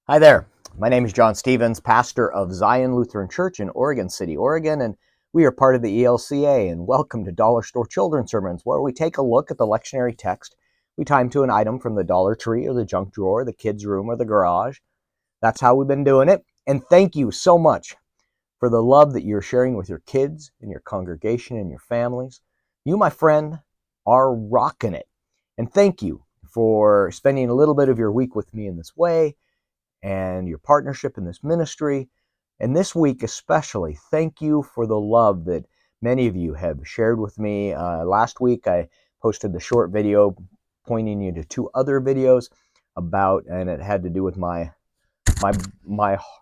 Hi there. My name is John Stevens, pastor of Zion Lutheran Church in Oregon City, Oregon, and we are part of the ELCA. And welcome to Dollar Store Children's Sermons, where we take a look at the lectionary text. We time to an item from the Dollar Tree or the junk drawer, the kids' room or the garage. That's how we've been doing it. And thank you so much for the love that you're sharing with your kids and your congregation and your families. You, my friend, are rocking it. And thank you for spending a little bit of your week with me in this way and your partnership in this ministry. And this week especially, thank you for the love that many of you have shared with me. Last week I posted the short video pointing you to two other videos about, and it had to do with my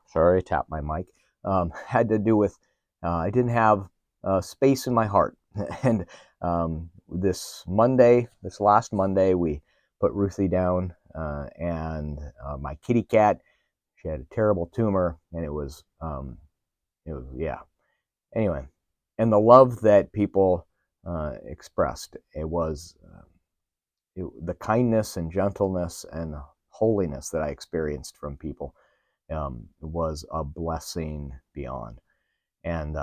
sorry, I tapped my mic, had to do with I didn't have space in my heart. And this last Monday, we put Ruthie down, and my kitty cat, she had a terrible tumor, and it was yeah. Anyway, and the love that people expressed, it was the kindness and gentleness and holiness that I experienced from people was a blessing beyond. And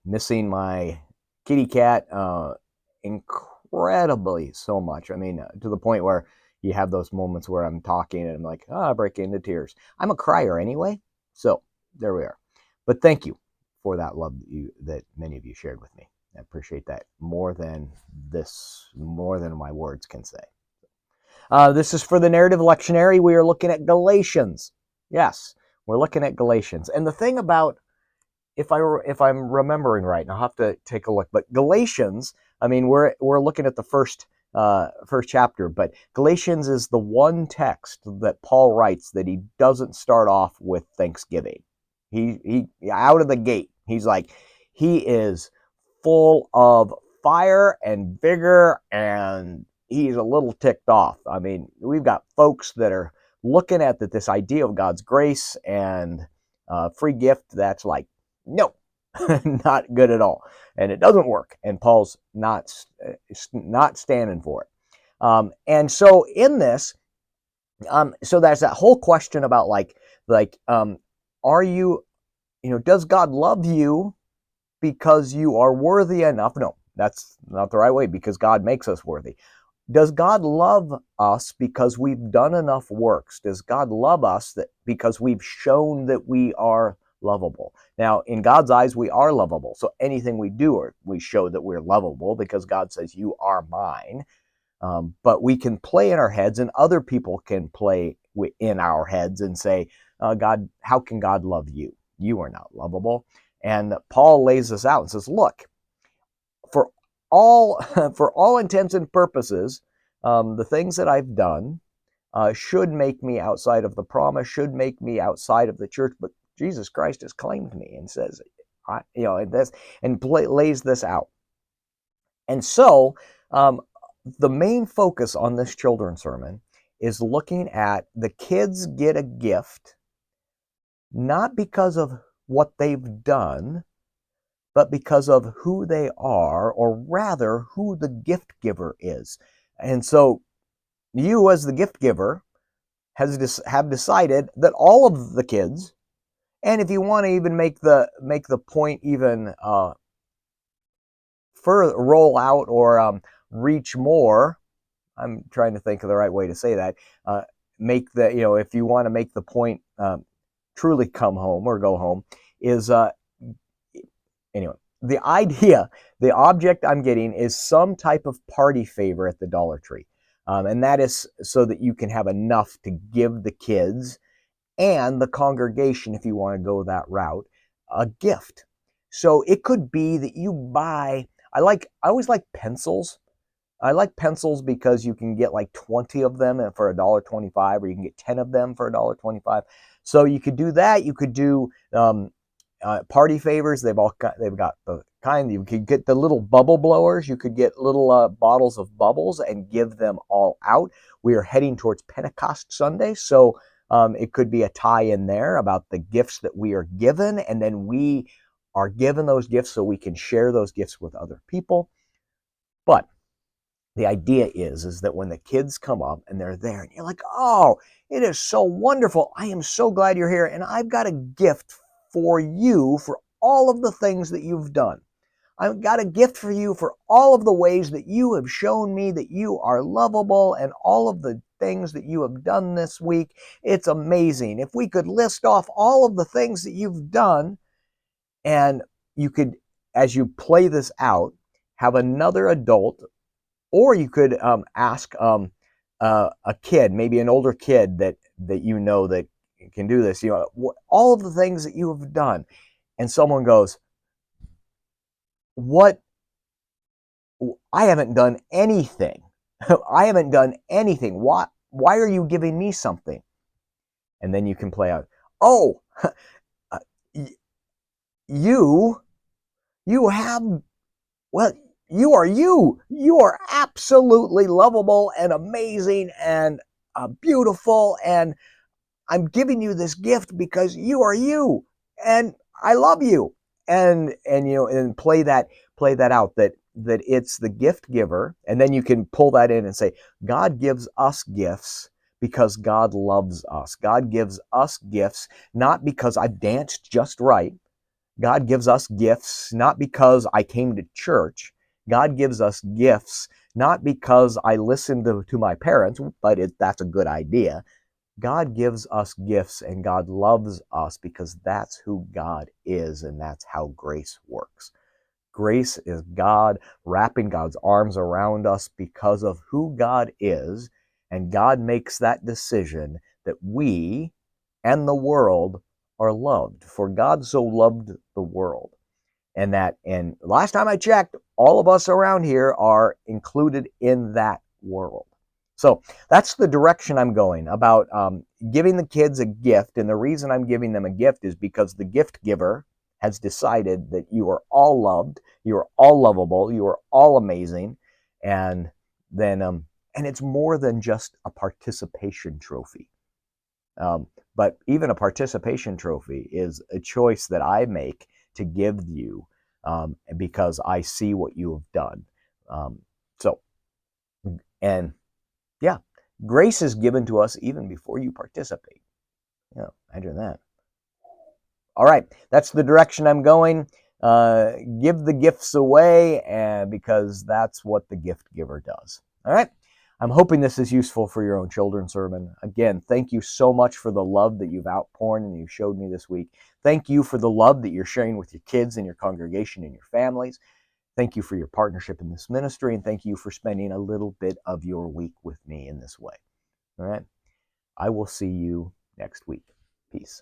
missing my kitty cat incredibly so much. I mean, to the point where you have those moments where I'm talking and I'm like, I break into tears. I'm a crier anyway. So there we are. But thank you for that love that many of you shared with me. I appreciate that more than my words can say. This is for the narrative lectionary. We are looking at Galatians. Yes, we're looking at Galatians. And the thing about, if I'm remembering right, and I'll have to take a look, but Galatians, I mean, we're looking at the first chapter, but Galatians is the one text that Paul writes that he doesn't start off with thanksgiving. He out of the gate, he's like, he is full of fire and vigor, and he's a little ticked off. I mean, we've got folks that are looking at this idea of God's grace and free gift that's like, no, not good at all, and it doesn't work. And Paul's not standing for it. And so in this, so there's that whole question about are you, does God love you because you are worthy enough? No, that's not the right way, because God makes us worthy. Does God love us because we've done enough works? Does God love us because we've shown that we are lovable? Now, in God's eyes, we are lovable. So anything we do, we show that we're lovable, because God says, you are mine. But we can play in our heads, and other people can play in our heads and say, God, how can God love you? You are not lovable. And Paul lays this out and says, look, for all intents and purposes, the things that I've done should make me outside of the promise, should make me outside of the church. But Jesus Christ has claimed me and says, lays this out. And so the main focus on this children's sermon is looking at the kids get a gift, not because of what they've done, but because of who they are, or rather, who the gift giver is. And so you, as the gift giver, have decided that all of the kids, and if you want to even make the point even further, roll out or reach more, I'm trying to think of the right way to say that, make the, if you want to make the point truly come home or go home, is anyway, the object I'm getting is some type of party favor at the Dollar Tree. And that is so that you can have enough to give the kids and the congregation, if you want to go that route, a gift. So it could be that you buy, I always like pencils. I like pencils because you can get like 20 of them for $1.25, or you can get 10 of them for $1.25. So you could do that. You could do party favors. They've got the kind, you could get the little bubble blowers. You could get little bottles of bubbles and give them all out. We are heading towards Pentecost Sunday, so it could be a tie in there about the gifts that we are given, and then we are given those gifts so we can share those gifts with other people. But the idea is that when the kids come up and they're there and you're like, oh, it is so wonderful. I am so glad you're here. And I've got a gift for you for all of the things that you've done. I've got a gift for you for all of the ways that you have shown me that you are lovable and all of the things that you have done this week. It's amazing. If we could list off all of the things that you've done, and you could, as you play this out, have another adult, or you could ask a kid, maybe an older kid that you know that can do this. All of the things that you have done, and someone goes, "What? I haven't done anything. I haven't done anything. Why are you giving me something?" And then you can play out, "Oh, you have, well, you are you. You are absolutely lovable and amazing and beautiful, and I'm giving you this gift because you are you, and I love you." And play that out, that it's the gift giver, and then you can pull that in and say, God gives us gifts because God loves us. God gives us gifts not because I danced just right. God gives us gifts not because I came to church. God gives us gifts not because I listened to my parents, but that's a good idea. God gives us gifts, and God loves us because that's who God is, and that's how grace works. Grace is God wrapping God's arms around us because of who God is, and God makes that decision that we and the world are loved. For God so loved the world. And last time I checked, all of us around here are included in that world. So that's the direction I'm going about giving the kids a gift. And the reason I'm giving them a gift is because the gift giver has decided that you are all loved, you are all lovable, you are all amazing, and then and it's more than just a participation trophy. But even a participation trophy is a choice that I make to give you because I see what you have done. Um, so, and yeah, grace is given to us even before you participate. Yeah, imagine that. All right, that's the direction I'm going. Give the gifts away, and because that's what the gift giver does. All right. I'm hoping this is useful for your own children's sermon. Again, thank you so much for the love that you've outpoured and you showed me this week. Thank you for the love that you're sharing with your kids and your congregation and your families. Thank you for your partnership in this ministry, and thank you for spending a little bit of your week with me in this way. All right. I will see you next week. Peace.